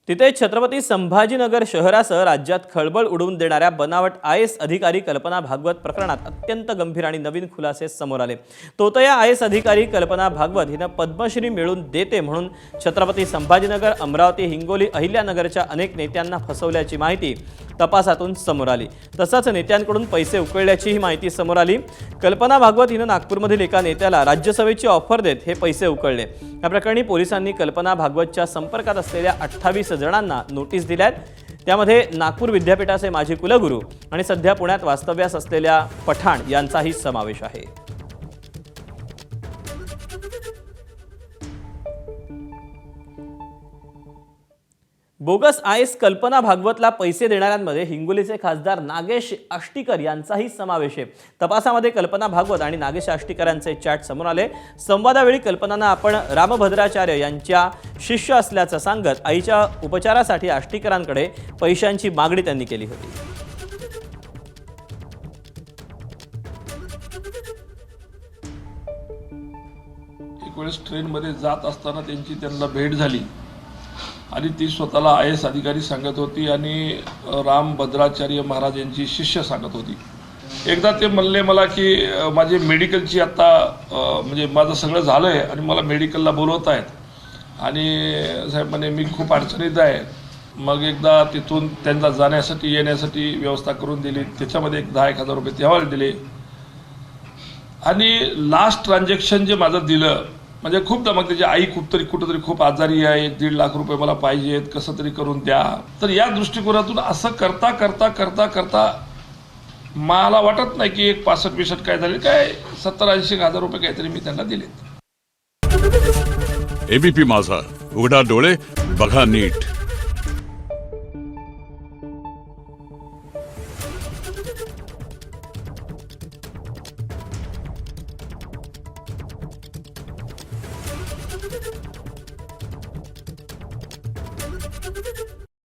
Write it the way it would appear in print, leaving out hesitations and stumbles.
तिथे छत्रपती संभाजीनगर शहरासह राज्यात खळबळ उडवून देणाऱ्या बनावट IAS अधिकारी कल्पना भागवत प्रकरणात अत्यंत गंभीर आणि नवीन खुलासे समोर आले। तोतया IAS अधिकारी कल्पना भागवत हिने पद्मश्री मिळवून देते म्हणून छत्रपती संभाजीनगर, अमरावती, हिंगोली, अहिल्यानगरच्या अनेक नेत्यांना फसवल्याची माहिती तपासातून समोर आली। तसंच नेत्यांकडून पैसे उकळल्याचीही माहिती समोर आली। कल्पना भागवत हिने नागपूरमधील एका नेत्याला राज्यसभेची ऑफर देत हे पैसे उकळले। या प्रकरणी पोलिसांनी कल्पना भागवतच्या संपर्कात असलेल्या 28 जणांना नोटीस दिल्यात। त्यामध्ये नागपूर विद्यापीठाचे माजी कुलगुरू आणि सध्या पुण्यात वास्तव्यास असलेल्या पठाण यांचाही समावेश आहे। बोगस IAS कल्पना भागवतला पैसे देणाऱ्यांमध्ये हिंगोलीचे खासदार नागेश आष्टीकर यांचाही समावेश आहे। तपासामध्ये कल्पना भागवत आणि नागेश आष्टीकर यांचे चॅट समोर आले। संवादावेळी कल्पनानं आपण रामभद्राचार्य यांच्या शिष्य असल्याचं सांगत आईच्या उपचारासाठी आष्टीकरांकडे पैशांची मागणी त्यांनी केली होती। एक वेळेस ट्रेनमध्ये जात असताना त्यांची त्यांना भेट झाली आणि ती स्वतःला IAS अधिकारी सांगत होती आणि रामभद्राचार्य महाराज यांची शिष्य सांगत होती। एकदा ते म्हणले मला की माझे मेडिकलची आता म्हणजे माझं सगळं झालंय आणि मला मेडिकलला बोलवत आहेत आणि साहेब म्हणे मी खूप अडचणीत आहे। मग एकदा तिथून त्यांना जाण्यासाठी येण्यासाठी व्यवस्था करून दिली, त्याच्यामध्ये एक 10,000 रुपये तेव्हा दिले आणि लास्ट ट्रान्झॅक्शन जे माझं दिलं म्हणजे खूपदा मग त्याची आई कुठंतरी खूप आजारी आहे, 1.5 लाख रुपये मला पाहिजेत, कसं तरी करून द्या। तर या दृष्टिकोनातून असं करता करता करता करता मला वाटत नाही की एक 65 काय झाले, काय 70-80 हजार रुपये काहीतरी मी त्यांना दिलेत। ABP माझा, उघडा डोळे बघा नीट।